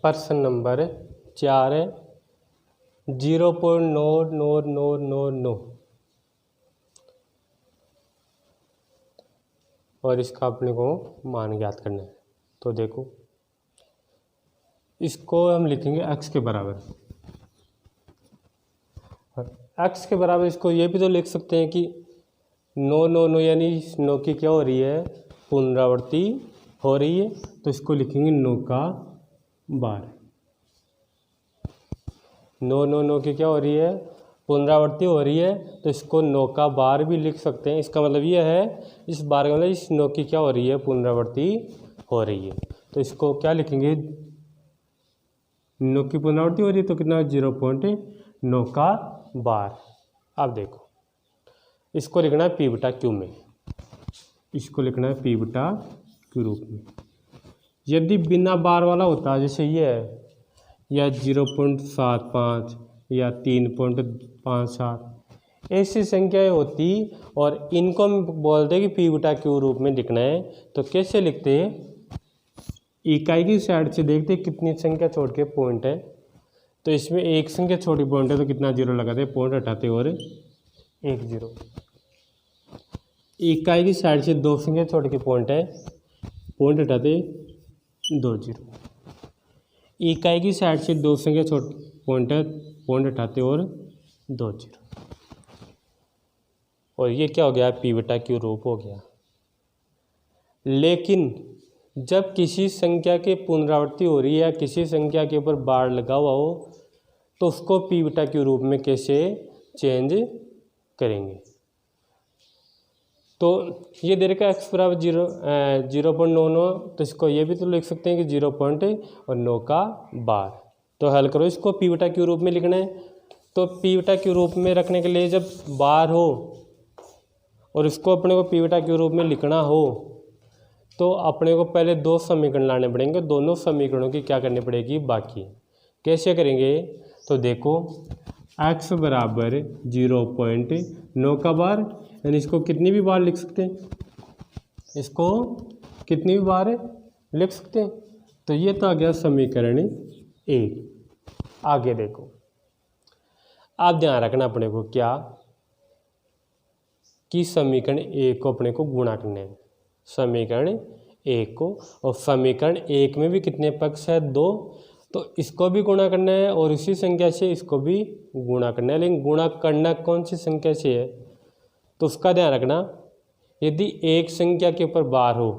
प्रश्न नंबर 4 है 0.99999 और इसका अपने को मान ज्ञात करना है। तो देखो इसको हम लिखेंगे x के बराबर, x के बराबर इसको ये भी तो लिख सकते हैं कि 999 यानी 9 की क्या हो रही है, पुनरावृत्ति हो रही है, तो इसको लिखेंगे 9 का बार। 999 की क्या हो रही है, पुनरावृत्ति हो रही है, तो इसको 9 का बार भी लिख सकते हैं। इसका मतलब ये है इस बार का मतलब इस 9 की क्या हो रही है, पुनरावृत्ति हो रही है। तो इसको क्या लिखेंगे, 9 की पुनरावृत्ति हो रही है तो कितना 0.9 का बार। अब देखो इसको लिखना है पी बटा क्यू में, इसको लिखना है पी बटा क्यू रूप में। यदि बिना बार वाला होता जैसे ये है या 0.75 या 3.57 ऐसी संख्याएं होती और इनको हम बोलते कि पी बटा क्यू रूप में लिखना है, तो कैसे लिखते हैं, इकाई की साइड से देखते कितनी संख्या छोड़ के पॉइंट है, तो इसमें एक संख्या छोटी पॉइंट है तो कितना जीरो लगाते, पॉइंट हटाते और 1 0। इकाई की साइड से दो संख्या छोड़ के पॉइंट है, पॉइंट हटाते 2 0। इकाई की साइड से दो संख्या छोड़ पॉइंट है, पॉइंट हटाते और 2 0। और ये क्या हो गया, पी बटा क्यू रूप हो गया। लेकिन जब किसी संख्या की पुनरावृत्ति हो रही है या किसी संख्या के ऊपर बार लगा हुआ हो तो उसको पी बटा क्यू रूप में कैसे चेंज करेंगे। तो ये दे रखा x बराबर 0.99, तो इसको ये भी तो लिख सकते हैं कि 0.9 का बार। तो हल करो, इसको पी बटा क्यू रूप में लिखना है। तो पी बटा क्यू रूप में रखने के लिए जब बार हो और इसको अपने को पी बटा क्यू रूप में लिखना हो तो अपने को पहले दो समीकरण लाने पड़ेंगे, दोनों समीकरणों की क्या करनी पड़ेगी बाकी। कैसे करेंगे, तो देखो x बराबर 0.9 का बार, यानी इसको कितनी भी बार लिख सकते हैं, इसको कितनी भी बार लिख सकते हैं। तो ये तो आ गया समीकरण 1। आगे देखो, आप ध्यान रखना अपने को क्या कि समीकरण 1 को अपने को गुणा करना है, समीकरण 1 को, और समीकरण 1 में भी कितने पक्ष है, 2, तो इसको भी गुणा करना है और इसी संख्या से इसको भी गुणा करना है। लेकिन गुणा करना कौन सी संख्या से है, तो उसका ध्यान रखना। यदि एक संख्या के ऊपर बार हो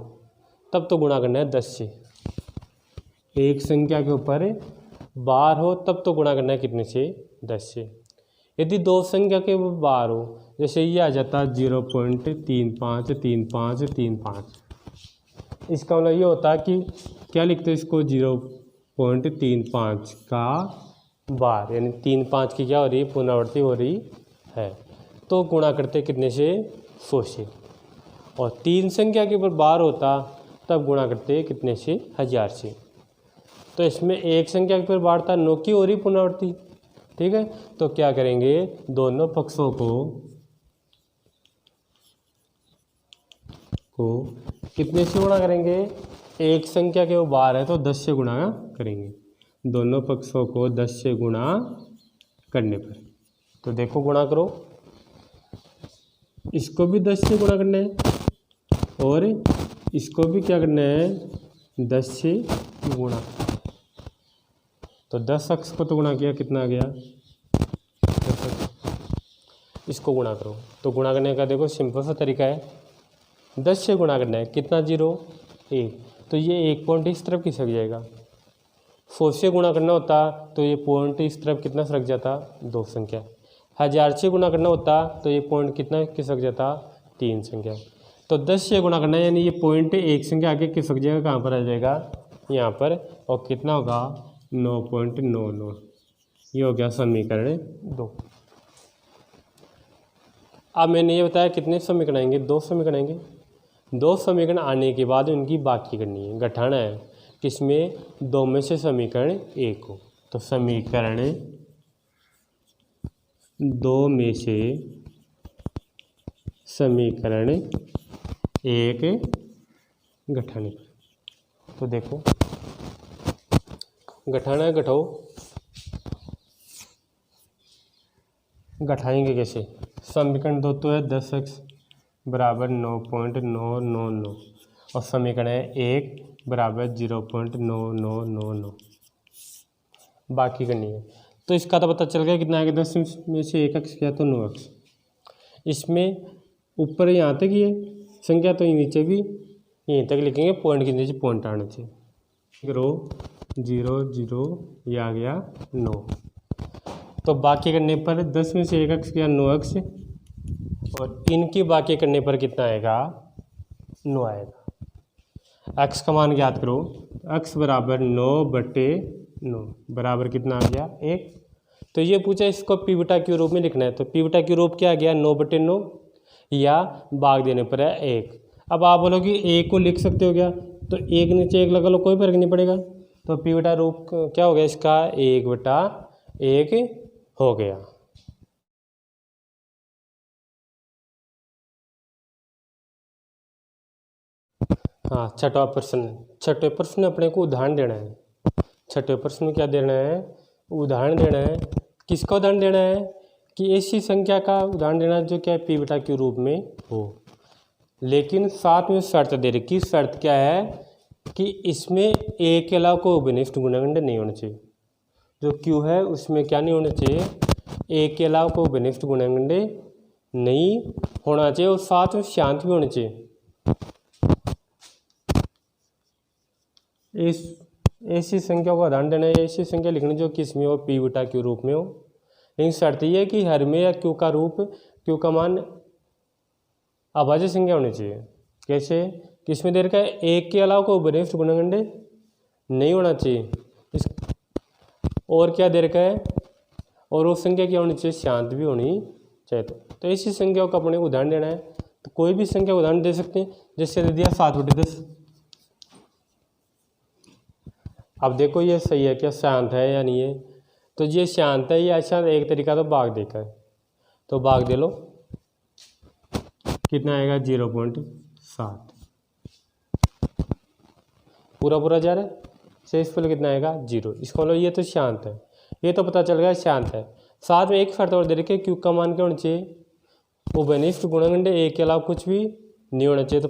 तब तो गुणा करना है 10 से, एक संख्या के ऊपर बार हो तब तो गुणा करना है कितने से, 10 से। यदि दो संख्या के ऊपर बार हो, जैसे ये आ जाता 0.353535, इसका मतलब ये होता है कि क्या लिखते हैं इसको 0.35 का बार, यानी 35 की क्या हो रही है, पुनरावृत्ति हो रही है, तो गुणा करते कितने से, 100 से। और 3 संख्या के ऊपर बार होता तब गुणा करते कितने से, 1000 से। तो इसमें एक संख्या के ऊपर बार था, 9 की हो रही पुनरावृत्ति, ठीक है। तो क्या करेंगे, दोनों पक्षों को कितने से गुणा करेंगे, एक संख्या के वो बार है तो 10 से गुणा करेंगे, दोनों पक्षों को 10 से गुणा करने पर। तो देखो गुणा करो, इसको भी 10 से गुणा करना है और इसको भी क्या करना है, 10 से गुणा। तो 10x को तो गुणा किया, कितना आ गया, 10x। इसको गुणा करो, तो गुणा करने का देखो सिंपल सा तरीका है, 10 से गुणा करना है, कितना 0 1, तो ये एक पॉइंट इस तरफ खिसक जाएगा। 100 से गुणा करना होता तो ये पॉइंट इस तरफ कितना सरक जाता, 2 संख्या। 1000 से गुणा करना होता तो ये पॉइंट कितना खिसक जाता, 3 संख्या। तो 10 से गुणा करना है, यानी ये पॉइंट एक संख्या आगे खिसक जाएगा, कहाँ पर आ जाएगा, यहाँ पर, और कितना होगा 9.99। ये हो गया समीकरण 2। अब मैंने ये बताया कितने समीकरण आएंगे, 2 समीकरण आएंगे। 2 समीकरण आने के बाद उनकी बाकी करनी है, घटाना है, किसमें, 2 में से समीकरण 1 को। तो समीकरण 2 में से समीकरण 1 घटाने पर। तो देखो घटाना है, घटाओ। घटाएंगे कैसे? समीकरण 2 तो है 10x बराबर 9.999 और समीकरण है 1 बराबर 0.9999 बाकी करनी है। तो इसका तो पता चल गया कितना आएगा, 10 में से 1x किया तो 9x। इसमें ऊपर यहाँ तक ये संख्या तो नीचे भी यहीं तक लिखेंगे, पॉइंट के नीचे पॉइंट आना चाहिए। रो 0 0 ये आ गया 9। तो बाकी करने पर 10 में से 1x किया 9x और इनकी बाकी करने पर कितना आएगा? 9 आएगा। x का मान ज्ञात करो। x बराबर 9/9 बराबर कितना आ गया? 1। तो ये पूछा इसको पी बटा क्यू रूप में लिखना है, तो पी बटा क्यू रूप क्या आ गया? 9/9 या भाग देने पर है 1। अब आप बोलो कि 1 को लिख सकते हो क्या? तो 1 नीचे 1 लगा लो, कोई फर्क नहीं पड़ेगा। तो पी बटा रूप क्या हो गया इसका? 1/1 हो गया। हाँ, छठा प्रश्न अपने को उदाहरण देना है। छठे प्रश्न में क्या देना है? उदाहरण देना है। किसका उदाहरण देना है? कि ऐसी संख्या का उदाहरण देना जो क्या पी बटा क्यू रूप में हो, लेकिन साथ में शर्त दे रखी। शर्त क्या है? कि इसमें ए के अलावा कोई उभयनिष्ठ गुणनखंड नहीं होना चाहिए। जो क्यू है उसमें क्या नहीं होना चाहिए? ए के अलावा कोई उभयनिष्ठ गुणनखंड नहीं होना चाहिए और साथ में शांत भी होना चाहिए। ऐसी संख्या को उदाहरण देना है, ऐसी संख्या लिखनी जो किसमें हो? पी बटा क्यू रूप में हो। लेकिन शर्त यह है कि हर में या क्यू का रूप, क्यू का मान अभाज्य संख्या होनी चाहिए। कैसे? किसमें दे रखा है? एक के अलावा कोई उभयनिष्ठ गुणनखंड नहीं होना चाहिए। और क्या दे रखा है? और वो संख्या क्या होनी चाहिए? शांत भी होनी चाहिए। तो ऐसी संख्याओं का अपने को उदाहरण देना है। तो कोई भी संख्या उदाहरण दे सकते हैं। जैसे दे दिया 7/10। अब देखो ये सही है क्या? शांत है या नहीं है? तो ये शांत है या अशांत? एक तरीका तो भाग देकर, तो भाग दे लो। कितना आएगा? 0.7। पूरा जा रहा है। शेषफल कितना आएगा? 0। इसको लो, ये तो शांत है, ये तो पता चल गया शांत है। साथ में एक शर्त और दे रखी है, क्यू का मान क्या होना चाहिए? उभयनिष्ठ गुणनखंड एक के अलावा कुछ भी नहीं होना चाहिए। तो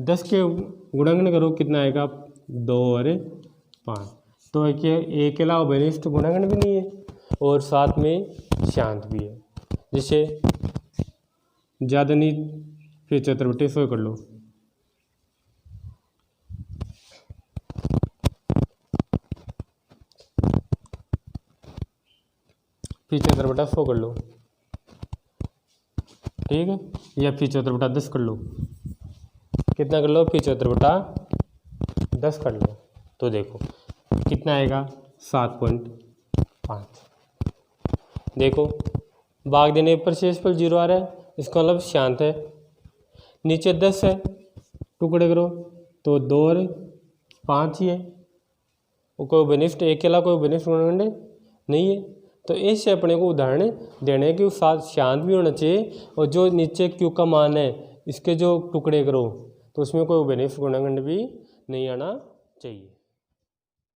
10 के गुणनखंड करो, कितना आएगा? 2 और 5। तो एक के अलावा उभयनिष्ठ गुणनखंड भी नहीं है और साथ में शांत भी है। जैसे ज़्यादा नहीं, 75/100 कर लो। पिछहत्तर बटा 100 कर लो, ठीक है, या 75/10 कर लो। कितना कर लो? 75/10 कर लो। तो देखो कितना आएगा? 7.5। देखो भाग देने पर शेषफल 0 आ रहा है, इसका मतलब शांत है। नीचे 10 है, टुकड़े करो तो 2 और 5 ही है। वो कोई उभयनिष्ठ एक के अलावा कोई उभयनिष्ठ गुणनखंड नहीं है। तो इससे अपने को उदाहरण देने के साथ शांत भी होना चाहिए और जो नीचे क्यू का मान है इसके जो टुकड़े करो तो उसमें कोई उभयनिष्ठ गुणनखंड भी नहीं आना चाहिए।